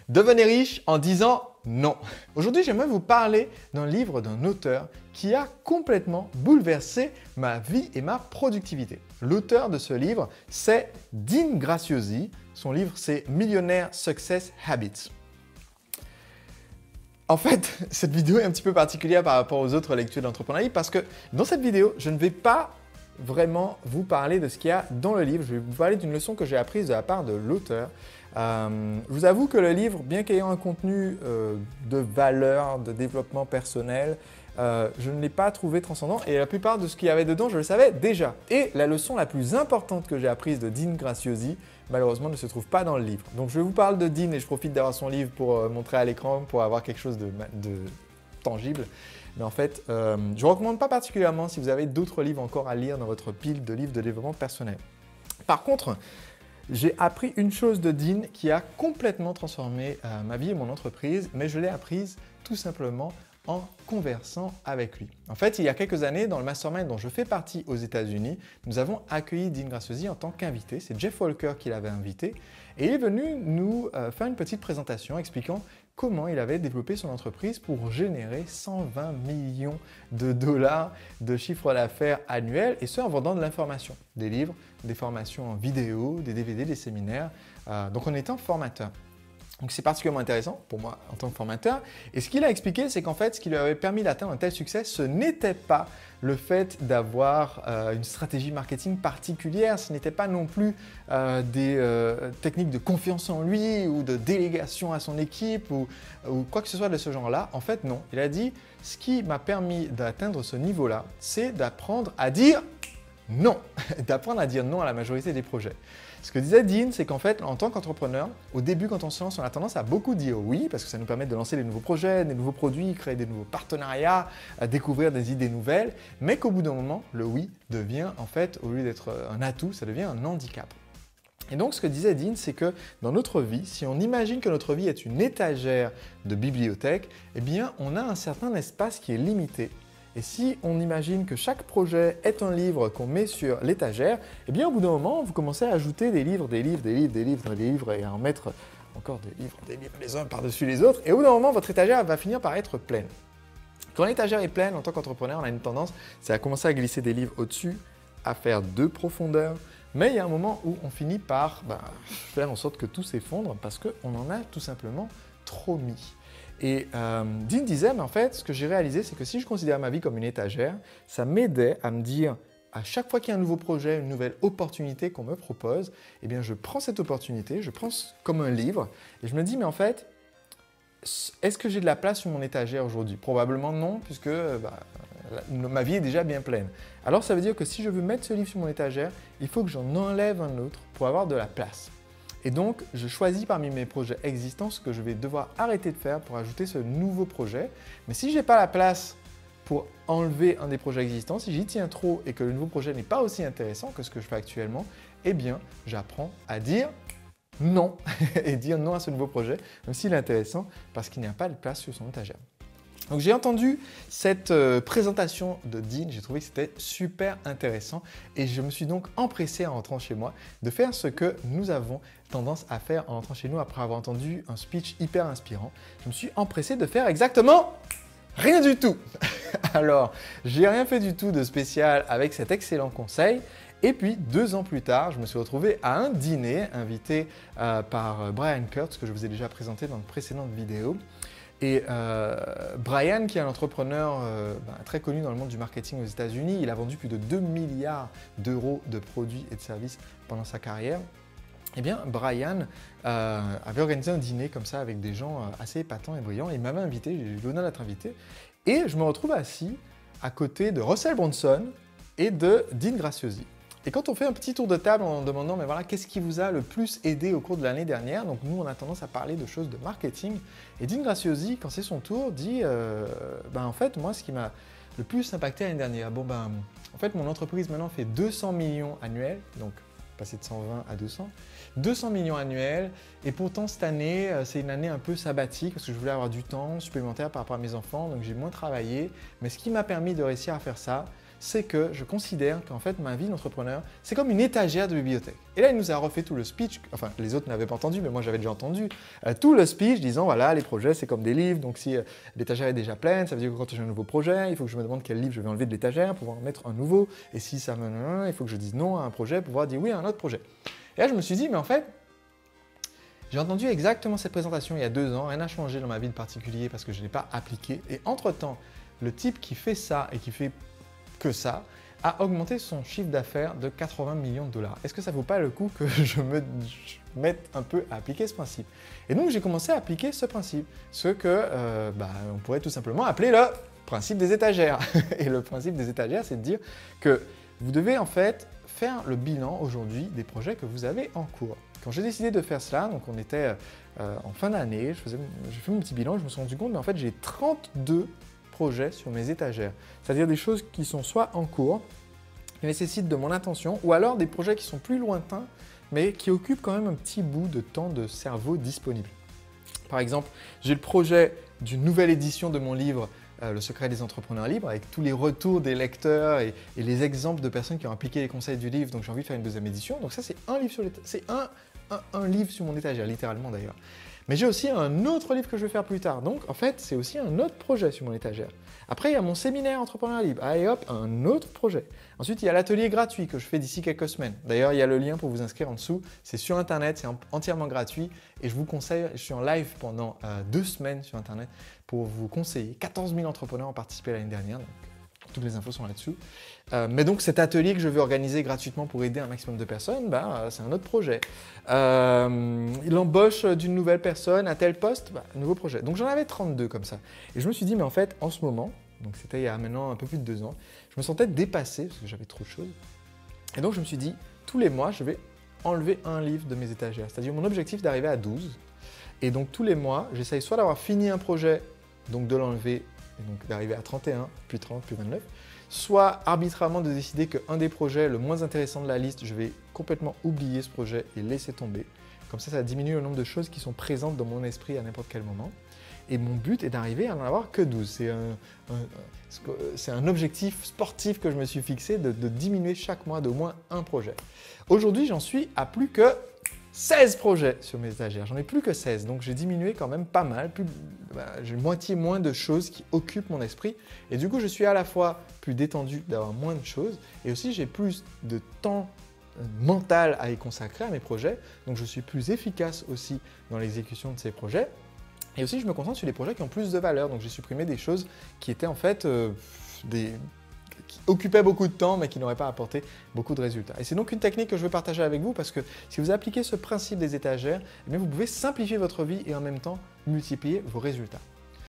Devenez riche en disant non. Aujourd'hui, j'aimerais vous parler d'un livre d'un auteur qui a complètement bouleversé ma vie et ma productivité. L'auteur de ce livre, c'est Dean Graziosi. Son livre, c'est Millionaire Success Habits. En fait, cette vidéo est un petit peu particulière par rapport aux autres lectures d'entrepreneuriat parce que dans cette vidéo, je ne vais pas vraiment vous parler de ce qu'il y a dans le livre. Je vais vous parler d'une leçon que j'ai apprise de la part de l'auteur. Je vous avoue que le livre, bien qu'ayant un contenu de valeur, de développement personnel, je ne l'ai pas trouvé transcendant et la plupart de ce qu'il y avait dedans, je le savais déjà. Et la leçon la plus importante que j'ai apprise de Dean Graziosi, malheureusement, ne se trouve pas dans le livre. Donc, je vous parle de Dean et je profite d'avoir son livre pour montrer à l'écran, pour avoir quelque chose de tangible. Mais en fait, je ne vous recommande pas particulièrement si vous avez d'autres livres encore à lire dans votre pile de livres de développement personnel. Par contre, j'ai appris une chose de Dean qui a complètement transformé ma vie et mon entreprise, mais je l'ai apprise tout simplement en conversant avec lui. En fait, il y a quelques années, dans le mastermind dont je fais partie aux États-Unis, nous avons accueilli Dean Graziosi en tant qu'invité. C'est Jeff Walker qui l'avait invité et il est venu nous faire une petite présentation expliquant comment il avait développé son entreprise pour générer 120 millions de dollars de chiffre d'affaires annuel et ce en vendant de l'information, des livres, des formations en vidéo, des DVD, des séminaires, donc en étant formateur. Donc c'est particulièrement intéressant pour moi en tant que formateur. Et ce qu'il a expliqué, c'est qu'en fait, ce qui lui avait permis d'atteindre un tel succès, ce n'était pas le fait d'avoir une stratégie marketing particulière, ce n'était pas non plus des techniques de confiance en lui ou de délégation à son équipe ou quoi que ce soit de ce genre-là. En fait, non. Il a dit, ce qui m'a permis d'atteindre ce niveau-là, c'est d'apprendre à dire non, d'apprendre à dire non à la majorité des projets. Ce que disait Dean, c'est qu'en fait, en tant qu'entrepreneur, au début, quand on se lance, on a tendance à beaucoup dire oui, parce que ça nous permet de lancer des nouveaux projets, des nouveaux produits, créer des nouveaux partenariats, à découvrir des idées nouvelles, mais qu'au bout d'un moment, le oui devient, en fait, au lieu d'être un atout, ça devient un handicap. Et donc, ce que disait Dean, c'est que dans notre vie, si on imagine que notre vie est une étagère de bibliothèque, eh bien, on a un certain espace qui est limité. Et si on imagine que chaque projet est un livre qu'on met sur l'étagère, eh bien au bout d'un moment, vous commencez à ajouter des livres et à en mettre encore des livres les uns par-dessus les autres. Et au bout d'un moment, votre étagère va finir par être pleine. Quand l'étagère est pleine, en tant qu'entrepreneur, on a une tendance, c'est à commencer à glisser des livres au-dessus, à faire de profondeur. Mais il y a un moment où on finit par faire en sorte que tout s'effondre parce qu'on en a tout simplement trop mis. Et Dean disait, mais en fait, ce que j'ai réalisé, c'est que si je considère ma vie comme une étagère, ça m'aidait à me dire, à chaque fois qu'il y a un nouveau projet, une nouvelle opportunité qu'on me propose, eh bien, je prends cette opportunité, je prends comme un livre, et je me dis, mais en fait, est-ce que j'ai de la place sur mon étagère aujourd'hui? Probablement non, puisque ma vie est déjà bien pleine. Alors, ça veut dire que si je veux mettre ce livre sur mon étagère, il faut que j'en enlève un autre pour avoir de la place. Et donc, je choisis parmi mes projets existants ce que je vais devoir arrêter de faire pour ajouter ce nouveau projet. Mais si je n'ai pas la place pour enlever un des projets existants, si j'y tiens trop et que le nouveau projet n'est pas aussi intéressant que ce que je fais actuellement, eh bien, j'apprends à dire non et dire non à ce nouveau projet, même s'il est intéressant parce qu'il n'y a pas de place sur son étagère. Donc j'ai entendu cette présentation de Dean, j'ai trouvé que c'était super intéressant et je me suis donc empressé en rentrant chez moi de faire ce que nous avons tendance à faire en rentrant chez nous après avoir entendu un speech hyper inspirant. Je me suis empressé de faire exactement rien du tout. Alors, j'ai rien fait du tout de spécial avec cet excellent conseil. Et puis, 2 ans plus tard, je me suis retrouvé à un dîner invité par Brian Kurtz, que je vous ai déjà présenté dans une précédente vidéo. Et Brian, qui est un entrepreneur très connu dans le monde du marketing aux États-Unis, il a vendu plus de 2 milliards d'euros de produits et de services pendant sa carrière. Eh bien, Brian avait organisé un dîner comme ça avec des gens assez épatants et brillants. Et il m'avait invité, j'ai eu l'honneur d'être invité. Et je me retrouve assis à côté de Russell Brunson et de Dean Graziosi. Et quand on fait un petit tour de table en demandant, mais voilà, qu'est-ce qui vous a le plus aidé au cours de l'année dernière? Donc nous, on a tendance à parler de choses de marketing. Et Dean Graziosi, quand c'est son tour, dit, en fait, moi, ce qui m'a le plus impacté l'année dernière, en fait, mon entreprise maintenant fait 200 millions annuels, donc passer de 120 à 200, 200 millions annuels. Et pourtant, cette année, c'est une année un peu sabbatique parce que je voulais avoir du temps supplémentaire par rapport à mes enfants, donc j'ai moins travaillé. Mais ce qui m'a permis de réussir à faire ça, c'est que je considère qu'en fait, ma vie d'entrepreneur, c'est comme une étagère de bibliothèque. Et là, il nous a refait tout le speech, enfin, les autres n'avaient pas entendu, mais moi, j'avais déjà entendu tout le speech disant, voilà, les projets, c'est comme des livres, donc si l'étagère est déjà pleine, ça veut dire que quand j'ai un nouveau projet, il faut que je me demande quel livre je vais enlever de l'étagère pour pouvoir en mettre un nouveau, et si ça me... il faut que je dise non à un projet pour pouvoir dire oui à un autre projet. Et là, je me suis dit, mais en fait, j'ai entendu exactement cette présentation il y a 2 ans, rien n'a changé dans ma vie de particulier parce que je ne l'ai pas appliqué. Et entre-temps, le type qui fait ça et qui fait que ça a augmenté son chiffre d'affaires de 80 millions de dollars. Est-ce que ça ne vaut pas le coup que je mette un peu à appliquer ce principe? Et donc, j'ai commencé à appliquer ce principe, ce que on pourrait tout simplement appeler le principe des étagères. Et le principe des étagères, c'est de dire que vous devez en fait faire le bilan aujourd'hui des projets que vous avez en cours. Quand j'ai décidé de faire cela, donc on était en fin d'année, j'ai fait mon petit bilan, je me suis rendu compte, mais en fait j'ai 32 projets sur mes étagères. C'est-à-dire des choses qui sont soit en cours, qui nécessitent de mon attention, ou alors des projets qui sont plus lointains, mais qui occupent quand même un petit bout de temps de cerveau disponible. Par exemple, j'ai le projet d'une nouvelle édition de mon livre Le secret des entrepreneurs libres, avec tous les retours des lecteurs et les exemples de personnes qui ont appliqué les conseils du livre. Donc j'ai envie de faire une 2e édition. Donc ça, c'est un livre sur un livre sur mon étagère, littéralement d'ailleurs. Mais j'ai aussi un autre livre que je vais faire plus tard. Donc en fait, c'est aussi un autre projet sur mon étagère. Après, il y a mon séminaire Entrepreneur Libre. Allez hop, un autre projet. Ensuite, il y a l'atelier gratuit que je fais d'ici quelques semaines. D'ailleurs, il y a le lien pour vous inscrire en dessous. C'est sur Internet, c'est entièrement gratuit. Et je vous conseille, je suis en live pendant 2 semaines sur Internet pour vous conseiller. 14 000 entrepreneurs ont participé l'année dernière. Donc, toutes les infos sont là-dessous. Mais donc, cet atelier que je veux organiser gratuitement pour aider un maximum de personnes, c'est un autre projet. L'embauche d'une nouvelle personne à tel poste, un nouveau projet. Donc, j'en avais 32 comme ça. Et je me suis dit, mais en fait, en ce moment, donc c'était il y a maintenant un peu plus de 2 ans, je me sentais dépassé parce que j'avais trop de choses. Et donc, je me suis dit, tous les mois, je vais enlever un livre de mes étagères. C'est-à-dire, mon objectif d'arriver à 12. Et donc, tous les mois, j'essaye soit d'avoir fini un projet, donc de l'enlever, et donc d'arriver à 31, puis 30, puis 29, soit arbitrairement de décider qu'un des projets le moins intéressant de la liste, je vais complètement oublier ce projet et laisser tomber. Comme ça diminue le nombre de choses qui sont présentes dans mon esprit à n'importe quel moment. Et mon but est d'arriver à n'en avoir que 12. C'est un objectif sportif que je me suis fixé de diminuer chaque mois d'au moins un projet. Aujourd'hui, j'en suis à plus que 16 projets sur mes étagères. J'en ai plus que 16, donc j'ai diminué quand même pas mal. J'ai moitié moins de choses qui occupent mon esprit. Et du coup, je suis à la fois plus détendu d'avoir moins de choses et aussi j'ai plus de temps mental à y consacrer à mes projets. Donc je suis plus efficace aussi dans l'exécution de ces projets. Et aussi, je me concentre sur les projets qui ont plus de valeur. Donc j'ai supprimé des choses qui étaient en fait qui occupaient beaucoup de temps mais qui n'auraient pas apporté beaucoup de résultats. Et c'est donc une technique que je veux partager avec vous parce que si vous appliquez ce principe des étagères, eh bien vous pouvez simplifier votre vie et en même temps multiplier vos résultats.